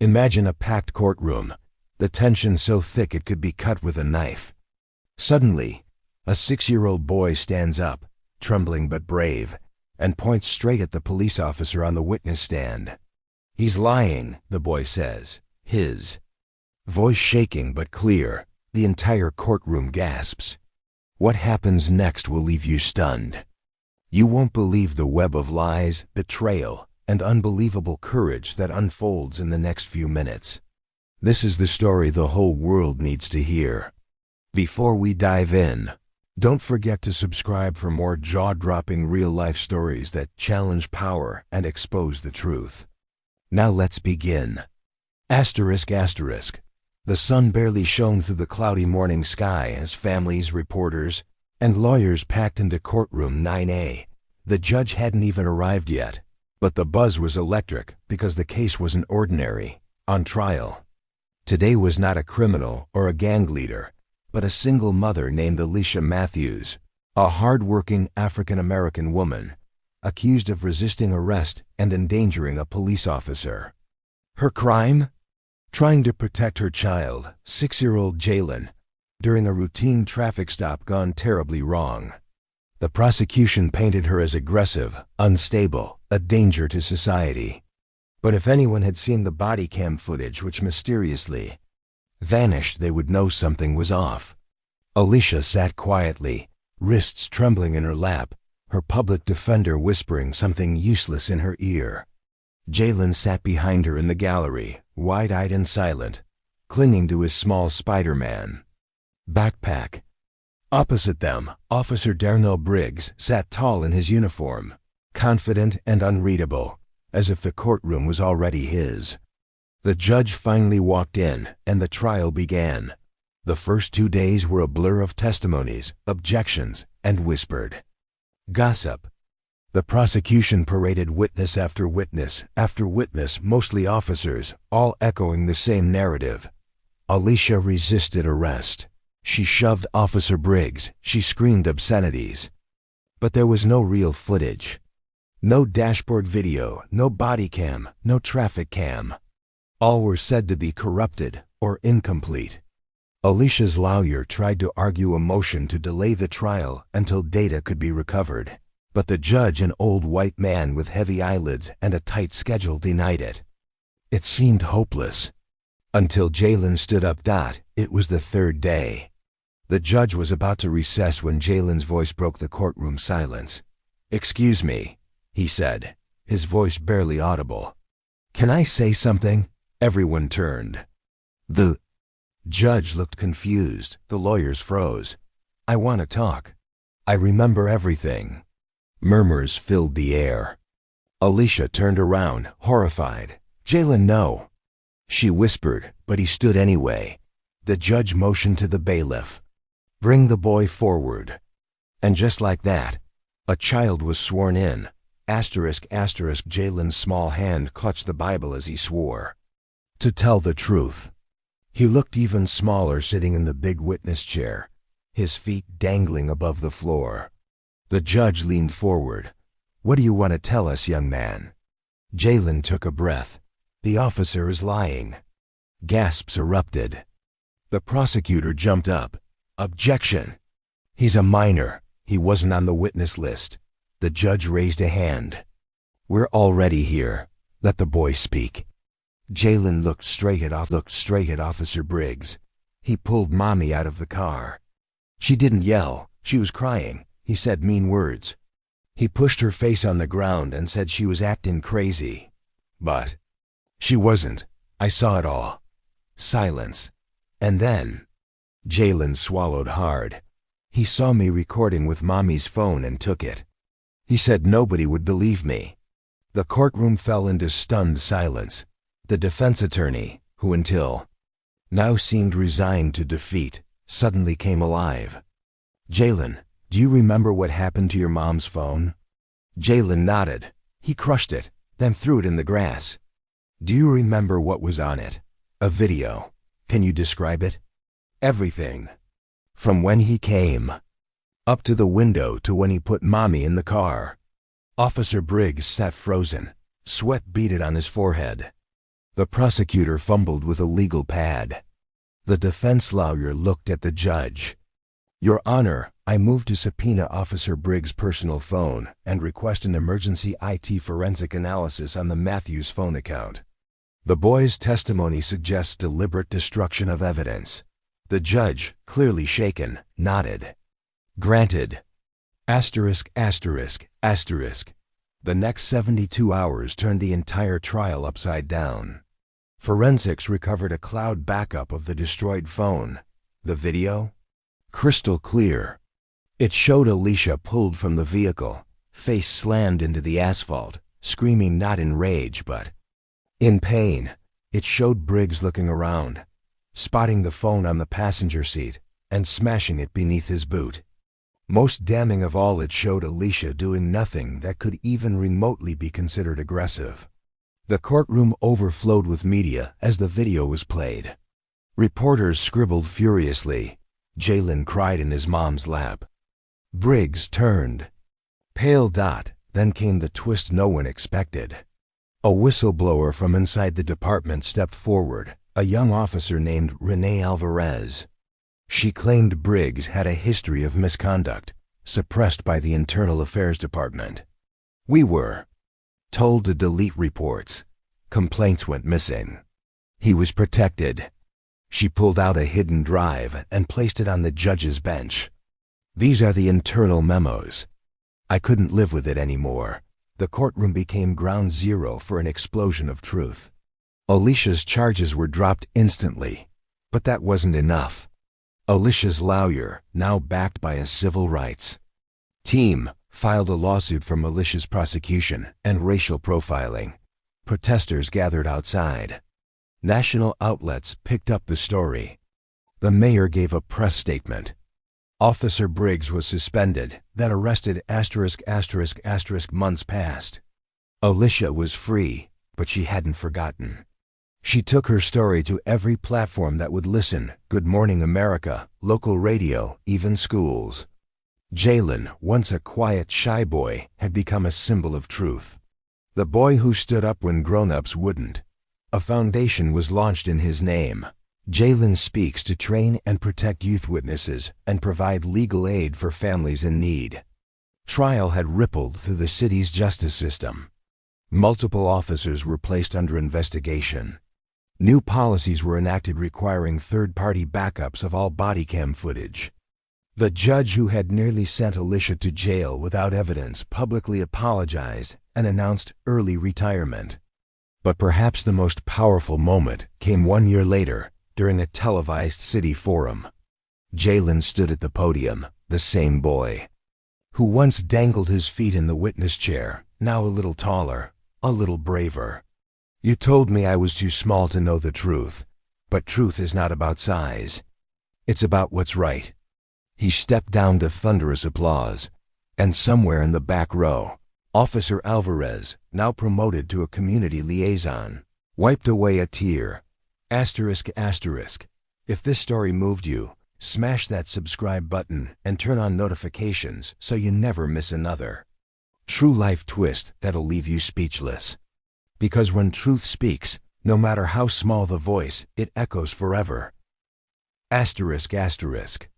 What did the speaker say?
Imagine a packed courtroom, the tension so thick it could be cut with a knife. Suddenly, a 6-year-old boy stands up, trembling but brave, and points straight at the police officer on the witness stand. "He's lying," the boy says, his voice shaking but clear. The entire courtroom gasps. What happens next will leave you stunned. You won't believe the web of lies, betrayal, and unbelievable courage that unfolds in the next few minutes. This is the story the whole world needs to hear. Before we dive in, don't forget to subscribe for more jaw-dropping real-life stories that challenge power and expose the truth. Now let's begin. Asterisk asterisk. The sun barely shone through the cloudy morning sky as families, reporters, and lawyers packed into courtroom 9A. The judge hadn't even arrived yet, but the buzz was electric because the case wasn't ordinary, on trial. Today was not a criminal or a gang leader, but a single mother named Alicia Matthews, a hard-working African-American woman, accused of resisting arrest and endangering a police officer. Her crime? Trying to protect her child, 6-year-old Jalen, during a routine traffic stop gone terribly wrong. The prosecution painted her as aggressive, unstable, a danger to society. But if anyone had seen the body cam footage which mysteriously vanished, they would know something was off. Alicia sat quietly, wrists trembling in her lap, her public defender whispering something useless in her ear. Jalen sat behind her in the gallery, wide-eyed and silent, clinging to his small Spider-Man backpack. Opposite them, Officer Darnell Briggs sat tall in his uniform, confident and unreadable, as if the courtroom was already his. The judge finally walked in, and the trial began. The first 2 days were a blur of testimonies, objections, and whispered gossip. The prosecution paraded witness after witness, mostly officers, all echoing the same narrative. Alicia resisted arrest. She shoved Officer Briggs. She screamed obscenities. But there was no real footage. No dashboard video, no body cam, no traffic cam. All were said to be corrupted or incomplete. Alicia's lawyer tried to argue a motion to delay the trial until data could be recovered, but the judge, an old white man with heavy eyelids and a tight schedule, denied it. It seemed hopeless. Until Jalen stood up. It was the 3rd day. The judge was about to recess when Jalen's voice broke the courtroom silence. "Excuse me," he said, his voice barely audible. "Can I say something?" Everyone turned. The judge looked confused. The lawyers froze. "I want to talk. I remember everything." Murmurs filled the air. Alicia turned around, horrified. "Jalen, no." She whispered, but he stood anyway. The judge motioned to the bailiff. "Bring the boy forward." And just like that, a child was sworn in. Asterisk asterisk. Jalen's small hand clutched the Bible as he swore to tell the truth. He looked even smaller sitting in the big witness chair, his feet dangling above the floor. The judge leaned forward. "What do you want to tell us, young man?" Jalen took a breath. "The officer is lying." Gasps erupted. The prosecutor jumped up. "Objection! He's a minor. He wasn't on the witness list." The judge raised a hand. "We're already here. Let the boy speak." Jalen looked straight at Officer Briggs. He pulled Mommy out of the car. She didn't yell. She was crying. He said mean words. He pushed her face on the ground and said she was acting crazy. But she wasn't. I saw it all. Silence. And then Jalen swallowed hard. He saw me recording with Mommy's phone and took it. He said nobody would believe me. The courtroom fell into stunned silence. The defense attorney, who until now seemed resigned to defeat, suddenly came alive. "Jalen, do you remember what happened to your mom's phone?" Jalen nodded. He crushed it, then threw it in the grass. "Do you remember what was on it?" "A video. Can you describe it?" "Everything. From when he came up to the window to when he put Mommy in the car." Officer Briggs sat frozen. Sweat beaded on his forehead. The prosecutor fumbled with a legal pad. The defense lawyer looked at the judge. "Your Honor, I move to subpoena Officer Briggs' personal phone and request an emergency IT forensic analysis on the Matthews phone account." The boy's testimony suggests deliberate destruction of evidence. The judge, clearly shaken, nodded. "Granted." Asterisk, asterisk, asterisk. The next 72 hours turned the entire trial upside down. Forensics recovered a cloud backup of the destroyed phone. The video? Crystal clear. It showed Alicia pulled from the vehicle, face slammed into the asphalt, screaming not in rage but in pain. It showed Briggs looking around, spotting the phone on the passenger seat, and smashing it beneath his boot. Most damning of all, it showed Alicia doing nothing that could even remotely be considered aggressive. The courtroom overflowed with media as the video was played. Reporters scribbled furiously. Jalen cried in his mom's lap. Briggs turned. Pale. Then came the twist no one expected. A whistleblower from inside the department stepped forward, a young officer named Renee Alvarez. She claimed Briggs had a history of misconduct, suppressed by the Internal Affairs Department. We were told to delete reports. Complaints went missing. He was protected. She pulled out a hidden drive and placed it on the judge's bench. These are the internal memos. I couldn't live with it anymore. The courtroom became ground zero for an explosion of truth. Alicia's charges were dropped instantly, but that wasn't enough. Alicia's lawyer, now backed by a civil rights team, filed a lawsuit for malicious prosecution and racial profiling. Protesters gathered outside. National outlets picked up the story. The mayor gave a press statement. Officer Briggs was suspended, then arrested ***** months passed. Alicia was free, but she hadn't forgotten. She took her story to every platform that would listen: Good Morning America, local radio, even schools. Jalen, once a quiet, shy boy, had become a symbol of truth. The boy who stood up when grown-ups wouldn't. A foundation was launched in his name. Jalen Speaks, to train and protect youth witnesses and provide legal aid for families in need. Trial had rippled through the city's justice system. Multiple officers were placed under investigation. New policies were enacted requiring third-party backups of all body cam footage. The judge who had nearly sent Alicia to jail without evidence publicly apologized and announced early retirement. But perhaps the most powerful moment came 1 year later, during a televised city forum. Jalen stood at the podium, the same boy who once dangled his feet in the witness chair, now a little taller, a little braver. "You told me I was too small to know the truth, but truth is not about size. It's about what's right." He stepped down to thunderous applause, and somewhere in the back row, Officer Alvarez, now promoted to a community liaison, wiped away a tear. ****. If this story moved you, smash that subscribe button and turn on notifications so you never miss another true life twist that'll leave you speechless. Because when truth speaks, no matter how small the voice, it echoes forever. ****.